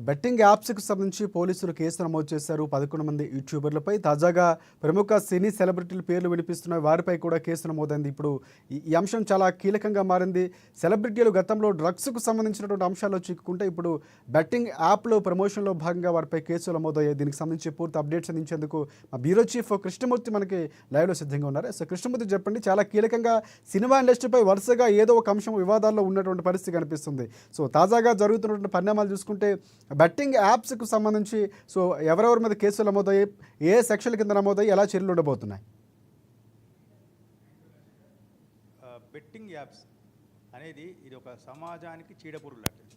Betting యాప్స్‌కి సంబంధించి పోలీసులు case నమోదు చేశారు. 11 మంది యూట్యూబర్లపై. తాజాగా ప్రముఖ సినీ సెలబ్రిటీల పేర్లు వినిపిస్తున్నాయి. వారిపై కూడా కేసు నమోదైంది. ఇప్పుడు ఈ అంశం చాలా కీలకంగా మారింది. సెలబ్రిటీలు గతంలో డ్రగ్స్‌కు సంబంధించినటువంటి అంశాల్లో చిక్కుకుంటే ఇప్పుడు బెట్టింగ్ యాప్‌లో ప్రమోషన్‌లో భాగంగా వారిపై కేసులు నమోదయ్యాయి. దీనికి సంబంధించి పూర్తి అప్డేట్స్ అందించేందుకు మా బ్యూరో చీఫ్ కృష్ణమూర్తి మనకి లైవ్‌లో సిద్ధంగా ఉన్నారు. సో కృష్ణమూర్తి చెప్పండి, చాలా కీలకంగా సినిమా ఇండస్ట్రీపై వరుసగా ఏదో ఒక అంశం వివాదాల్లో ఉన్నటువంటి పరిస్థితి కనిపిస్తుంది. సో తాజాగా జరుగుతున్నటువంటి పరిణామాలు చూసుకుంటే బెట్టింగ్ యాప్స్‌కు సంబంధించి సో ఎవరెవరి మీద కేసులు నమోదయ్యాయి, ఏ సెక్షన్ల కింద నమోదయ్యి, ఎలా చర్యలు ఉండబోతున్నాయి? బెట్టింగ్ యాప్స్ అనేది ఇది ఒక సమాజానికి చీడపురుగు లాంటిది.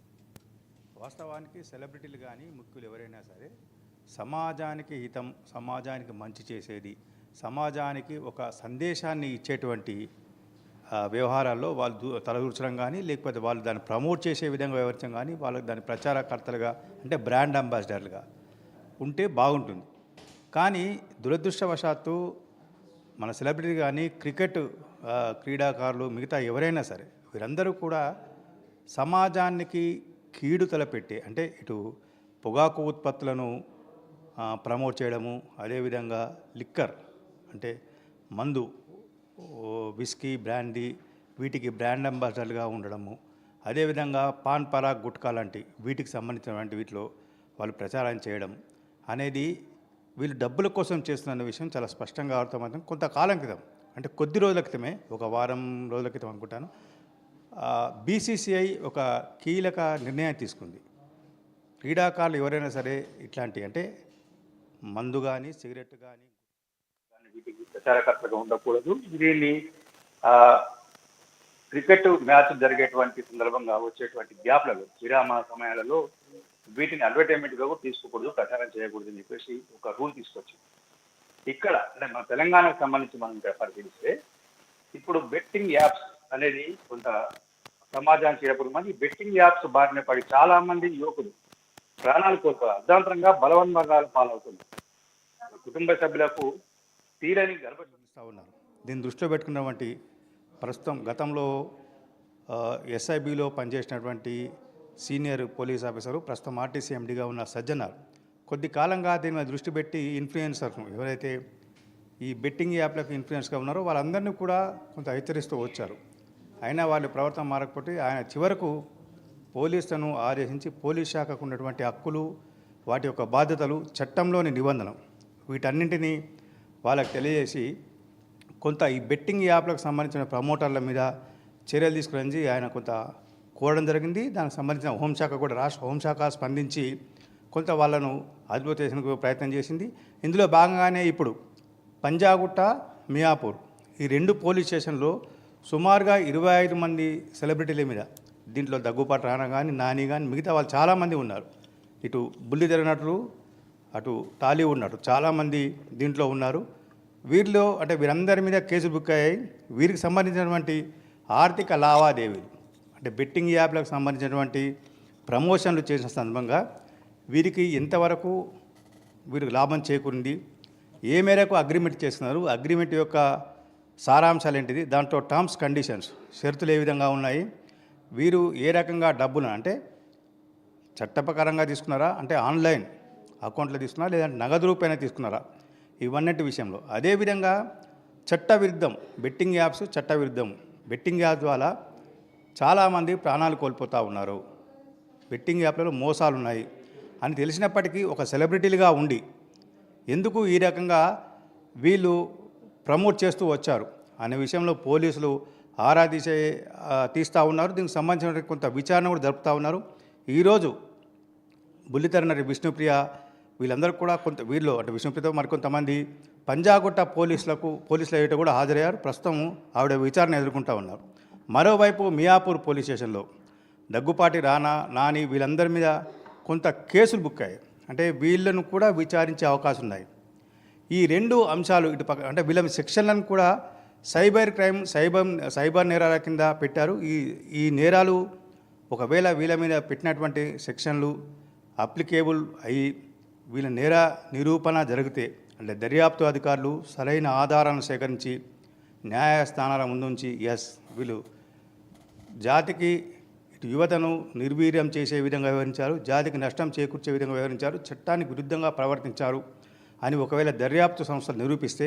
వాస్తవానికి సెలబ్రిటీలు కానీ ముఖ్యులు ఎవరైనా సరే సమాజానికి హితం, సమాజానికి మంచి చేసేది, సమాజానికి ఒక సందేశాన్ని ఇచ్చేటువంటి వ్యవహారాల్లో వాళ్ళు తలదూర్చడం కానీ, లేకపోతే వాళ్ళు దాన్ని ప్రమోట్ చేసే విధంగా వ్యవహరించడం కానీ, వాళ్ళకి దాని ప్రచారకర్తలుగా అంటే బ్రాండ్ అంబాసిడర్లుగా ఉంటే బాగుంటుంది. కానీ దురదృష్టవశాత్తు మన సెలబ్రిటీ కానీ, క్రికెట్ క్రీడాకారులు, మిగతా ఎవరైనా సరే వీరందరూ కూడా సమాజానికి కీడు తలపెట్టే అంటే ఇటు పొగాకు ఉత్పత్తులను ప్రమోట్ చేయడము, అదేవిధంగా లిక్కర్ అంటే మందు, విస్కీ, బ్రాండీ వీటికి బ్రాండ్ అంబాసిడర్లుగా ఉండడము, అదేవిధంగా పాన్ పరాగ్, గుట్కా లాంటి వీటికి సంబంధించినటువంటి వీటిలో వాళ్ళు ప్రచారం చేయడం అనేది వీళ్ళు డబ్బుల కోసం చేస్తున్న విషయం చాలా స్పష్టంగా అర్థమవుతుంది. కొంతకాలం క్రితం అంటే కొద్ది రోజుల క్రితమే, ఒక వారం రోజుల క్రితం అనుకుంటాను, బీసీసీఐ ఒక కీలక నిర్ణయం తీసుకుంది. క్రీడాకారులు ఎవరైనా సరే ఇట్లాంటి అంటే మందు కానీ, సిగరెట్ కానీ వీటికి ప్రచారకర్తగా ఉండకూడదు. దీన్ని క్రికెట్ మ్యాచ్ జరిగేటువంటి సందర్భంగా వచ్చేటువంటి గ్యాప్లలో, విరామ సమయాలలో వీటిని అడ్వర్టైజ్మెంట్గా కూడా తీసుకోకూడదు, ప్రచారం చేయకూడదు అని చెప్పేసి ఒక రూల్ తీసుకొచ్చింది. ఇక్కడ అంటే మన తెలంగాణకు సంబంధించి మనం పరిశీలిస్తే ఇప్పుడు బెట్టింగ్ యాప్స్ అనేది కొంత సమాజానికి చేరకూడదు. మంది బెట్టింగ్ యాప్స్ బారిన పడి చాలా మంది యువకులు ప్రాణాలు కోల్పోయి అర్ధాంతరంగా బలవన్మగాలు పాలవుతుంది. కుటుంబ సభ్యులకు తీరని గర్భిస్తూ ఉన్నారు. దీన్ని దృష్టిలో పెట్టుకున్నటువంటి ప్రస్తుతం గతంలో ఎస్ఐబిలో పనిచేసినటువంటి సీనియర్ పోలీస్ ఆఫీసరు, ప్రస్తుతం ఆర్టీసీ ఎండీగా ఉన్న సజ్జనార్ కొద్ది కాలంగా దీని మీద దృష్టి పెట్టి ఇన్ఫ్లుయెన్సర్ను ఎవరైతే ఈ బెట్టింగ్ యాప్లకు ఇన్ఫ్లుయెన్స్గా ఉన్నారో వాళ్ళందరినీ కూడా కొంత హెచ్చరిస్తూ వచ్చారు. అయినా వాళ్ళ ప్రవర్తన మారకపోతే ఆయన చివరకు పోలీసులను ఆదేశించి పోలీస్ శాఖకు ఉన్నటువంటి హక్కులు, వాటి యొక్క బాధ్యతలు, చట్టంలోని నిబంధన వీటన్నింటినీ వాళ్ళకి తెలియజేసి కొంత ఈ బెట్టింగ్ యాప్లకు సంబంధించిన ప్రమోటర్ల మీద చర్యలు తీసుకుని ఆయన కొంత కోరడం జరిగింది. దానికి సంబంధించిన హోంశాఖ కూడా, రాష్ట్ర హోంశాఖ స్పందించి కొంత వాళ్ళను అదుపులో చేసేందుకు ప్రయత్నం చేసింది. ఇందులో భాగంగానే ఇప్పుడు పంజాగుట్ట, మియాపూర్ ఈ రెండు పోలీస్ స్టేషన్లో సుమారుగా 25 మంది సెలబ్రిటీల మీద, దీంట్లో దగ్గుపాటి రానా కానీ, నాని కానీ మిగతా వాళ్ళు చాలామంది ఉన్నారు. ఇటు బుల్లితెర నటులు, అటు టాలీవుడ్ నటులు చాలామంది దీంట్లో ఉన్నారు. వీరిలో అంటే వీరందరి మీద కేసు బుక్ అయ్యాయి. వీరికి సంబంధించినటువంటి ఆర్థిక లావాదేవీలు అంటే బెట్టింగ్ యాప్లకు సంబంధించినటువంటి ప్రమోషన్లు చేసిన సందర్భంగా వీరికి ఎంతవరకు వీరికి లాభం చేకూరింది, ఏ మేరకు అగ్రిమెంట్ చేస్తున్నారు, అగ్రిమెంట్ యొక్క సారాంశాలు ఏంటిది, దాంట్లో టర్మ్స్ కండిషన్స్ షరతులు ఏ విధంగా ఉన్నాయి, వీరు ఏ రకంగా డబ్బును అంటే చట్టప్రకారంగా తీసుకున్నారా, అంటే ఆన్లైన్ అకౌంట్లో తీసుకున్నారా, లేదంటే నగదు రూపేణ తీసుకున్నారా, ఇవన్నిటి విషయంలో. అదేవిధంగా చట్టవిరుద్ధం బెట్టింగ్ యాప్స్, చట్టవిరుద్ధం బెట్టింగ్ యాప్ ద్వారా చాలామంది ప్రాణాలు కోల్పోతూ ఉన్నారు, బెట్టింగ్ యాప్లలో మోసాలు ఉన్నాయి అని తెలిసినప్పటికీ ఒక సెలబ్రిటీలుగా ఉండి ఎందుకు ఈ రకంగా వీళ్ళు ప్రమోట్ చేస్తూ వచ్చారు అనే విషయంలో పోలీసులు ఆరా తీస్తూ ఉన్నారు. దీనికి సంబంధించిన కొంత విచారణ కూడా జరుపుతూ ఉన్నారు. ఈరోజు బుల్లితెర నటి విష్ణుప్రియ వీళ్ళందరూ కూడా కొంత వీళ్ళు అంటే విష్ణుప్రియతో మరికొంతమంది పంజాగుట్ట పోలీసుల ఎదుట కూడా హాజరయ్యారు. ప్రస్తుతం ఆవిడ విచారణ ఎదుర్కొంటూ ఉన్నారు. మరోవైపు మియాపూర్ పోలీస్ స్టేషన్లో దగ్గుపాటి రానా, నాని వీళ్ళందరి మీద కొంత కేసులు బుక్ అయ్యాయి. అంటే వీళ్ళను కూడా విచారించే అవకాశం ఉన్నాయి. ఈ రెండు అంశాలు ఇటు పక్క అంటే వీళ్ళ సెక్షన్లను కూడా సైబర్ క్రైమ్, సైబర్ నేరాల కింద పెట్టారు. ఈ నేరాలు ఒకవేళ వీళ్ళ మీద పెట్టినటువంటి సెక్షన్లు అప్లికేబుల్ అయ్యి వీళ్ళ నేర నిరూపణ జరిగితే అంటే దర్యాప్తు అధికారులు సరైన ఆధారాలను సేకరించి న్యాయస్థానాల ముందుంచి వీళ్ళు జాతికి ఇటు యువతను నిర్వీర్యం చేసే విధంగా వ్యవహరించారు, జాతికి నష్టం చేకూర్చే విధంగా వ్యవహరించారు, చట్టానికి విరుద్ధంగా ప్రవర్తించారు అని ఒకవేళ దర్యాప్తు సంస్థలు నిరూపిస్తే